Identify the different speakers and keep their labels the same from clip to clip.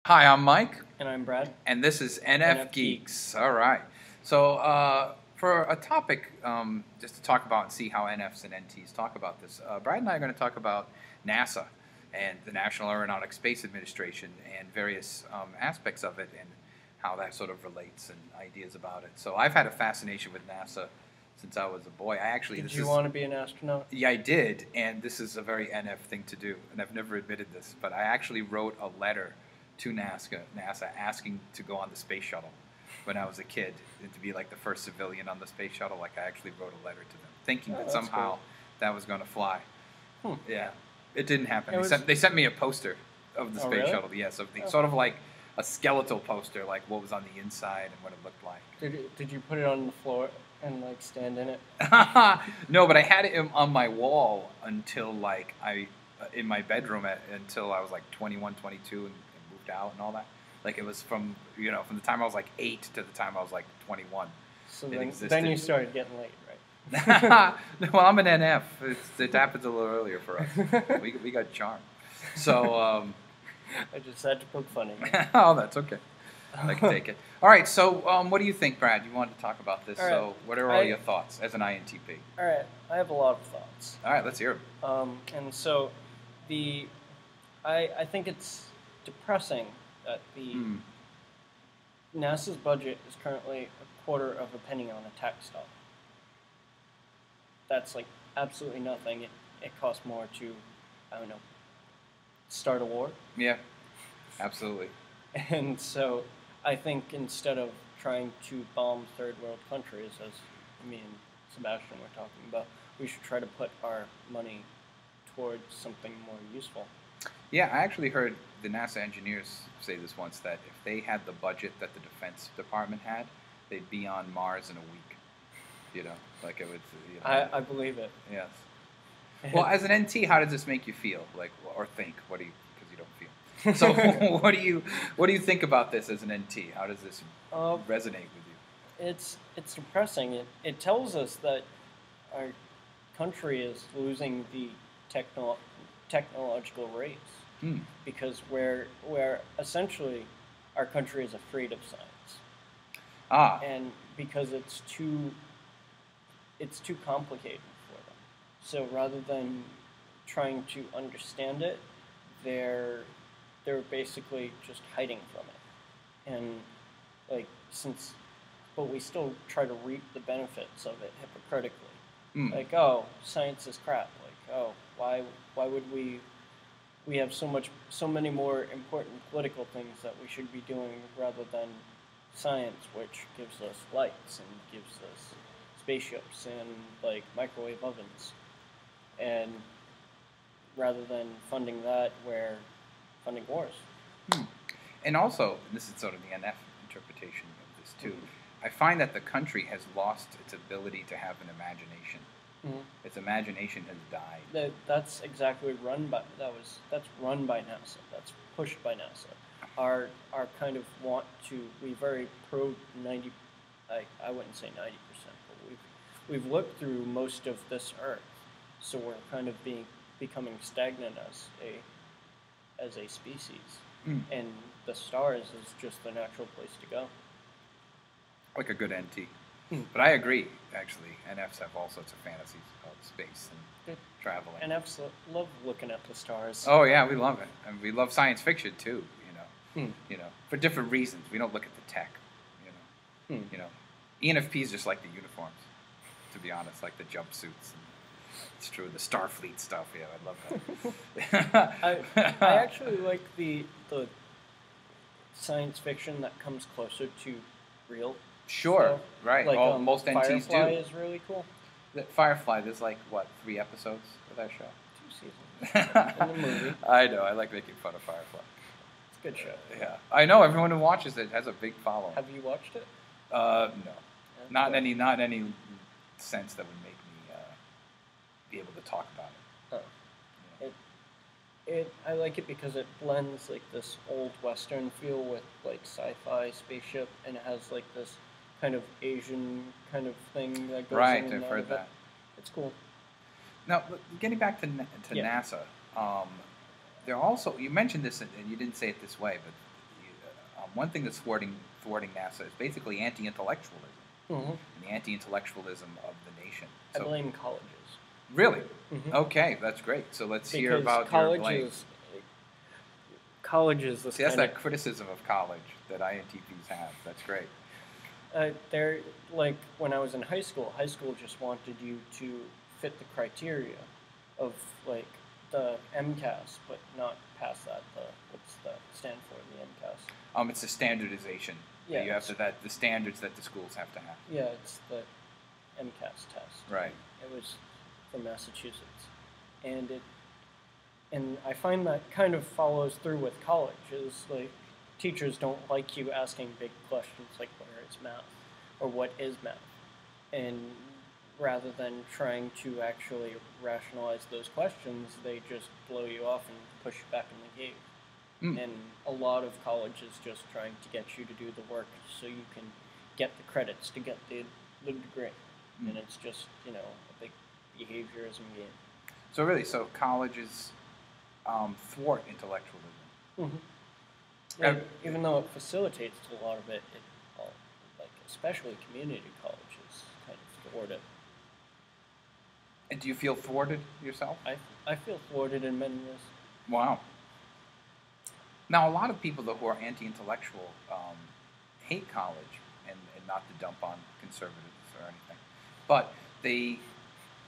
Speaker 1: Hi, I'm Mike,
Speaker 2: And I'm Brad.
Speaker 1: and this is
Speaker 2: NF
Speaker 1: NFGeeks. All right. So, for a topic, just to talk about and see how NFs and NTs talk about this, Brad and I are going to talk about NASA and the National Aeronautics Space Administration and various aspects of it and how that sort of relates and ideas about it. So, I've had a fascination with NASA since I was a boy.
Speaker 2: Did you want to be an astronaut?
Speaker 1: Yeah, I did, and this is a very NF thing to do, and I've never admitted this, but I actually wrote a letter to NASA asking to go on the space shuttle when I was a kid and to be like the first civilian on the space shuttle. Like I actually wrote a letter to them, thinking that somehow
Speaker 2: cool.
Speaker 1: that was going to fly.
Speaker 2: Hmm.
Speaker 1: Yeah, it didn't happen.
Speaker 2: It
Speaker 1: They sent me a poster of the space
Speaker 2: really?
Speaker 1: shuttle. Yes, sort of like a skeletal poster, like what was on the inside and what it looked like.
Speaker 2: Did you put it on the floor and like stand in it?
Speaker 1: No, but I had it on my wall until like in my bedroom until I was like 21, 22 and moved out and all that. Like it was from the time I was like 8 to the time I was like 21.
Speaker 2: So then you started getting late, right?
Speaker 1: Well, I'm an NF. It happens a little earlier for us. We got charm. So
Speaker 2: I just had to poke fun at you.
Speaker 1: oh, that's okay. I can take it. All right. So what do you think, Brad? You wanted to talk about this.
Speaker 2: All right.
Speaker 1: So what are all your thoughts as an INTP?
Speaker 2: All right, I have a lot of thoughts.
Speaker 1: All right, let's hear them.
Speaker 2: And so I think it's depressing that NASA's budget is currently a quarter of a penny on a tax dollar. That's like absolutely nothing. It costs more to, I don't know, start a war.
Speaker 1: Yeah, absolutely.
Speaker 2: And so I think instead of trying to bomb third world countries, as me and Sebastian were talking about, we should try to put our money towards something more useful.
Speaker 1: Yeah, I actually heard the NASA engineers say this once, that if they had the budget that the Defense Department had, they'd be on Mars in a week. Like it would.
Speaker 2: I believe it.
Speaker 1: Yes. Well, as an NT, how does this make you feel? Like, or think? What do you? Because you don't feel. So, what do you think about this as an NT? How does this resonate with you?
Speaker 2: It's depressing. It tells us that our country is losing the technological race because we're essentially our country is afraid of science. And because it's too complicated for them. So rather than trying to understand it, they're basically just hiding from it. And but we still try to reap the benefits of it hypocritically. Like, oh, science is crap. Like, oh, why would we have so many more important political things that we should be doing rather than science, which gives us lights and gives us spaceships and like microwave ovens, and rather than funding that, we're funding wars.
Speaker 1: And also, this is sort of the NF interpretation of this too. I find that the country has lost its ability to have an imagination. Its imagination has died.
Speaker 2: That's exactly that's run by NASA. That's pushed by NASA. Our kind of we very pro 90. I wouldn't say 90%, but we've looked through most of this Earth, so we're kind of becoming stagnant as a species, and the stars is just the natural place to go.
Speaker 1: Like a good NT. But I agree, actually. NFs have all sorts of fantasies about space and traveling.
Speaker 2: NFs love looking at the stars.
Speaker 1: Oh yeah, we love it, and we love science fiction too. For different reasons. We don't look at the tech. ENFPs just like the uniforms, to be honest, like the jumpsuits. It's true, the Starfleet stuff. Yeah, I love
Speaker 2: that. I actually like the science fiction that comes closer to real.
Speaker 1: Sure,
Speaker 2: stuff.
Speaker 1: Right.
Speaker 2: Like,
Speaker 1: most NTs
Speaker 2: Firefly
Speaker 1: do.
Speaker 2: is really cool.
Speaker 1: Firefly, there's like, 3 episodes of that show?
Speaker 2: 2 seasons. In the movie.
Speaker 1: I know, I like making fun of Firefly.
Speaker 2: It's a good show.
Speaker 1: Yeah. I know, everyone who watches it has a big following.
Speaker 2: Have you watched it?
Speaker 1: No. Not in any sense that would make me be able to talk about it.
Speaker 2: I like it because it blends like this old Western feel with like sci-fi spaceship, and it has like this kind of Asian kind of thing that goes
Speaker 1: right,
Speaker 2: in and
Speaker 1: I've
Speaker 2: out
Speaker 1: heard
Speaker 2: of
Speaker 1: that.
Speaker 2: It's cool.
Speaker 1: Now, getting back to NASA, there also, you mentioned this and you didn't say it this way, but one thing that's thwarting NASA is basically anti-intellectualism,
Speaker 2: Mm-hmm.
Speaker 1: and the anti-intellectualism of the nation.
Speaker 2: I
Speaker 1: So,
Speaker 2: blame colleges.
Speaker 1: really?
Speaker 2: Mm-hmm.
Speaker 1: Okay, that's great. So let's hear
Speaker 2: Because
Speaker 1: about your blame.
Speaker 2: colleges, this
Speaker 1: See, that's
Speaker 2: kind
Speaker 1: that criticism of college that INTPs have. That's great.
Speaker 2: they're like when I was in high school just wanted you to fit the criteria of like the MCAS, but not past that. What's that stand for? The MCAS.
Speaker 1: It's a standardization.
Speaker 2: Yeah,
Speaker 1: You have to the standards that the schools have to have.
Speaker 2: Yeah, it's the MCAS test.
Speaker 1: Right.
Speaker 2: It was from Massachusetts, and I find that kind of follows through with college. Is like teachers don't like you asking big questions like where is math or what is math, and rather than trying to actually rationalize those questions, they just blow you off and push you back in the cave. And a lot of college is just trying to get you to do the work so you can get the credits to get the degree. And it's just, a big behaviorism game.
Speaker 1: So really, colleges thwart intellectualism.
Speaker 2: Mm-hmm. Yeah, even though it facilitates a lot of it, like especially community colleges kind of thwart it.
Speaker 1: And do you feel thwarted yourself?
Speaker 2: I feel thwarted in many ways.
Speaker 1: Wow. Now, a lot of people who are anti-intellectual hate college, and not to dump on conservatives or anything, but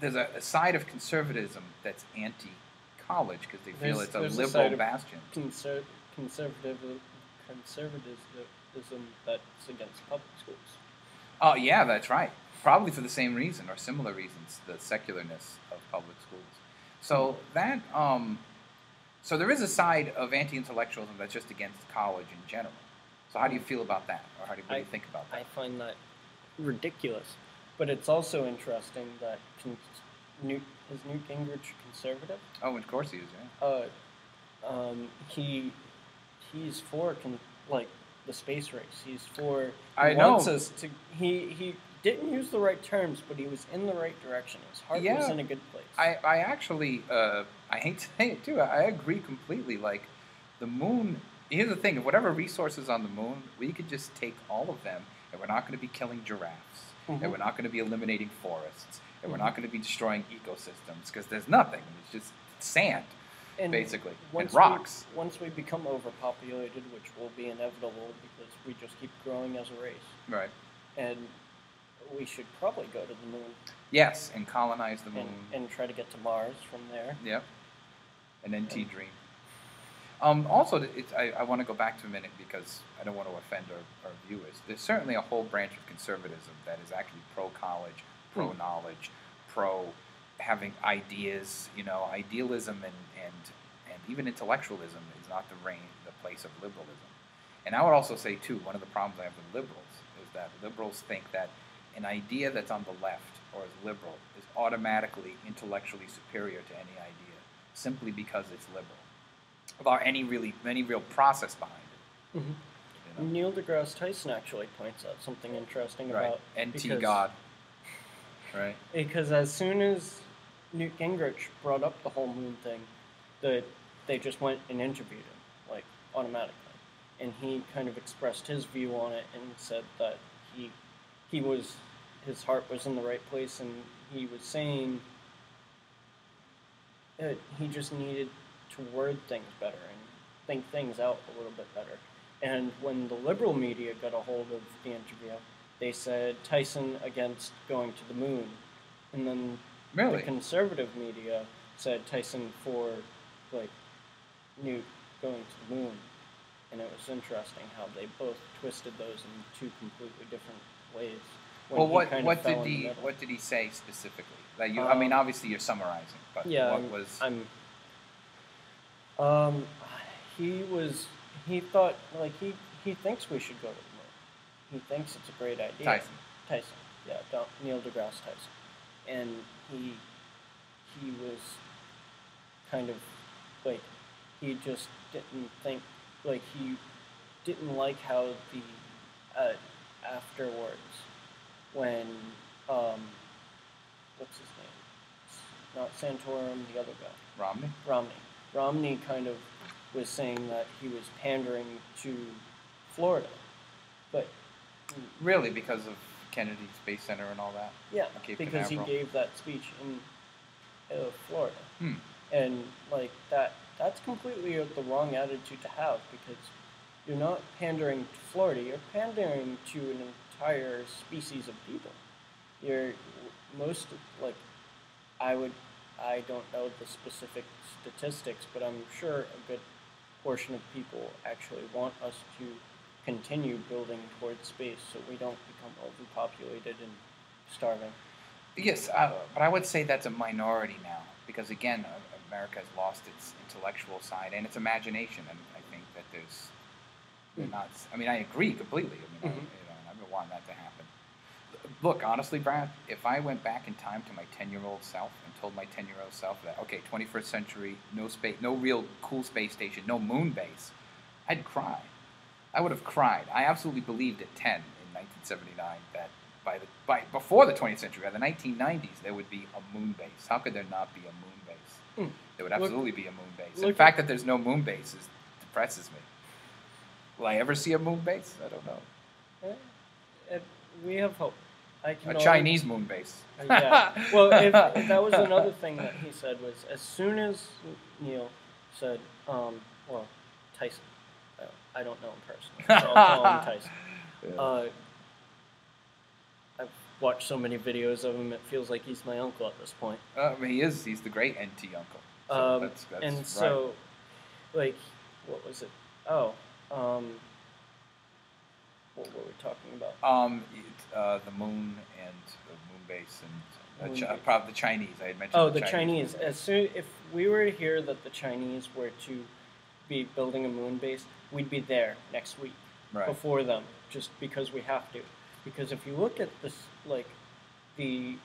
Speaker 1: there's a side of conservatism that's anti-college because they feel it's a liberal bastion.
Speaker 2: Conservatism that's against public schools.
Speaker 1: Oh, yeah, that's right. Probably for the same reason or similar reasons, the secularness of public schools. So that so there is a side of anti-intellectualism that's just against college in general. So how do you feel about that, or what do you think about that?
Speaker 2: I find that ridiculous, but it's also interesting that is Newt Gingrich conservative?
Speaker 1: Oh, of course he is. Yeah.
Speaker 2: He's for the space race. He's for.
Speaker 1: I know.
Speaker 2: Wants us to. He didn't use the right terms, but he was in the right direction. His heart was in a good place.
Speaker 1: I actually, I hate to say it too, I agree completely. Like, the moon, here's the thing, whatever resources on the moon, we could just take all of them, and we're not going to be killing giraffes, and we're not going to be eliminating forests, and we're not going to be destroying ecosystems, because there's nothing. It's just sand, basically, and rocks.
Speaker 2: Once we become overpopulated, which will be inevitable because we just keep growing as a race.
Speaker 1: Right.
Speaker 2: And we should probably go to the moon.
Speaker 1: Yes, and colonize the moon.
Speaker 2: And try to get to Mars from there.
Speaker 1: Yep. An NT dream. Also, I want to go back to a minute because I don't want to offend our viewers. There's certainly a whole branch of conservatism that is actually pro-college, pro-knowledge, pro-having ideas. Idealism and even intellectualism is not the place of liberalism. And I would also say, too, one of the problems I have with liberals is that liberals think that an idea that's on the left or is liberal is automatically intellectually superior to any idea simply because it's liberal, without any real process behind it.
Speaker 2: Mm-hmm. Neil deGrasse Tyson actually points out something interesting about
Speaker 1: NT God. Right.
Speaker 2: Because as soon as Newt Gingrich brought up the whole moon thing, they just went and interviewed him, automatically. And he kind of expressed his view on it and said that his heart was in the right place, and he was saying that he just needed to word things better and think things out a little bit better. And when the liberal media got a hold of the interview, they said Tyson against going to the moon. And then the conservative media said Tyson for, Newt going to the moon. And it was interesting how they both twisted those in two completely different ways.
Speaker 1: Well, what did he say specifically? I mean, obviously you're summarizing, but what was?
Speaker 2: He thought he thinks we should go to the moon. He thinks it's a great idea. Tyson, yeah, Neil deGrasse Tyson, and he was kind of he just didn't think he didn't like how the afterwards when what's his name? Not Santorum, the other guy. Romney kind of was saying that he was pandering to Florida. But
Speaker 1: really, because of Kennedy Space Center and all that?
Speaker 2: Yeah, because he gave that speech in Florida. And like that's completely the wrong attitude to have, because you're not pandering to Florida, you're pandering to an entire species of people. I don't know the specific statistics, but I'm sure a good portion of people actually want us to continue building towards space so we don't become overpopulated and starving.
Speaker 1: Yes, but I would say that's a minority now, because again, America has lost its intellectual side and its imagination, and I think that they're not. I mean, I agree completely. I mean, I've been wanting that to happen. Look, honestly, Brad, if I went back in time to my 10-year-old self and told my 10-year-old self that, okay, 21st century, no space, no real cool space station, no moon base, I'd cry. I would have cried. I absolutely believed at 10 in 1979 that before the 20th century, by the 1990s, there would be a moon base. How could there not be a moon base? There would absolutely be a moon base. And the fact that there's no moon base depresses me. Will I ever see a moon base? I don't know.
Speaker 2: We have hope.
Speaker 1: A Chinese moon base.
Speaker 2: Yeah. Well, if that was another thing that he said, was as soon as Neil said, Tyson, I don't know him personally, so I'll call him Tyson. Yeah. I've watched so many videos of him, it feels like he's my uncle at this point.
Speaker 1: I mean, he is. He's the great NT uncle. So that's
Speaker 2: and
Speaker 1: right.
Speaker 2: So, like, what was it? What were we talking about?
Speaker 1: The moon and the moon base and probably the Chinese. I had mentioned.
Speaker 2: The Chinese. If we were to hear that the Chinese were to be building a moon base, we'd be there next week before them, just because we have to. Because if you look at this, like the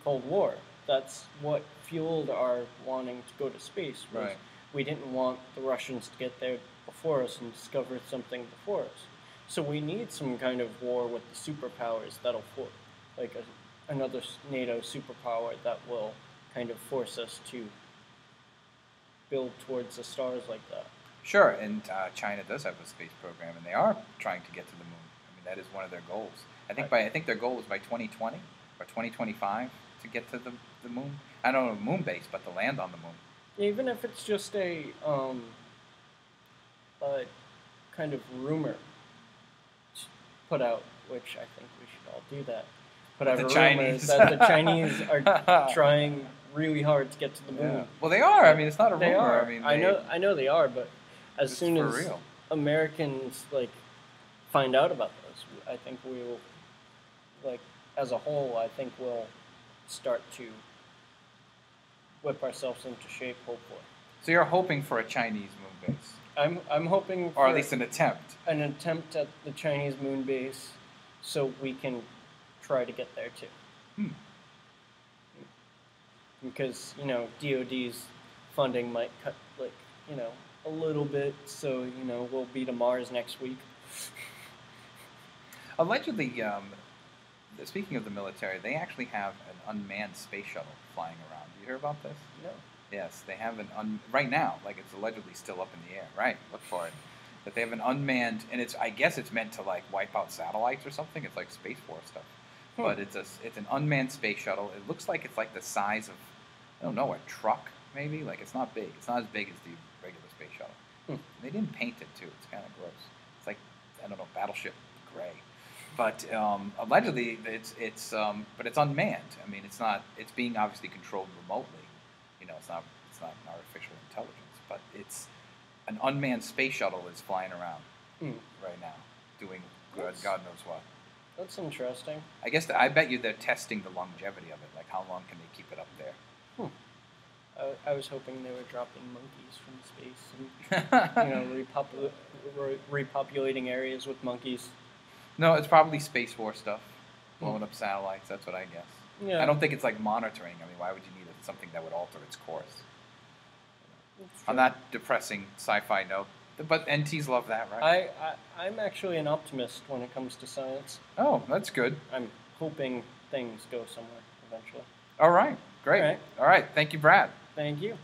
Speaker 2: Cold War, that's what fueled our wanting to go to space. Was we didn't want the Russians to get there before us and discover something before us. So we need some kind of war with the superpowers that'll like another NATO superpower that will kind of force us to build towards the stars like that.
Speaker 1: Sure, and China does have a space program, and they are trying to get to the moon. I mean, that is one of their goals. I think their goal is by 2020 or 2025 to get to the moon. I don't know moon base, but to land on the moon.
Speaker 2: Even if it's just a kind of rumor put out, which I think we should all do that. Put out a rumor that the Chinese are trying really hard to get to the moon.
Speaker 1: Yeah. Well, they are. I mean, it's not a rumor.
Speaker 2: They are.
Speaker 1: I mean,
Speaker 2: I know they are, but as soon as Americans find out about this, I think we will, as a whole, I think we'll start to whip ourselves into shape, hopefully.
Speaker 1: So you're hoping for a Chinese moon base?
Speaker 2: I'm hoping for...
Speaker 1: Or at least an attempt.
Speaker 2: An attempt at the Chinese moon base so we can try to get there too. Because, DOD's funding might cut, a little bit, so, we'll be to Mars next week.
Speaker 1: Allegedly, speaking of the military, they actually have an unmanned space shuttle flying around. Did you hear about this?
Speaker 2: No.
Speaker 1: Yes, they have right now, it's allegedly still up in the air. Right, look for it. But they have an unmanned, and I guess it's meant to wipe out satellites or something. It's like Space Force stuff. But it's an unmanned space shuttle. It looks like it's the size of, I don't know, a truck maybe. It's not big. It's not as big as the regular space shuttle. They didn't paint it too. It's kind of gross. It's like, I don't know, Battleship gray. But allegedly it's unmanned. I mean, it's being obviously controlled remotely. It's not an artificial intelligence, but it's an unmanned space shuttle is flying around right now, doing God knows what.
Speaker 2: That's interesting.
Speaker 1: I bet you they're testing the longevity of it. How long can they keep it up there?
Speaker 2: I was hoping they were dropping monkeys from space and repopulating areas with monkeys.
Speaker 1: No, it's probably Space Force stuff, blowing up satellites. That's what I guess.
Speaker 2: Yeah.
Speaker 1: I don't think it's monitoring. I mean, why would you need something that would alter its course? On that depressing sci-fi note, but NTs love that, right?
Speaker 2: I'm actually an optimist when it comes to science.
Speaker 1: Oh, that's good.
Speaker 2: I'm hoping things go somewhere eventually.
Speaker 1: All right, great. All right, thank you, Brad.
Speaker 2: Thank you.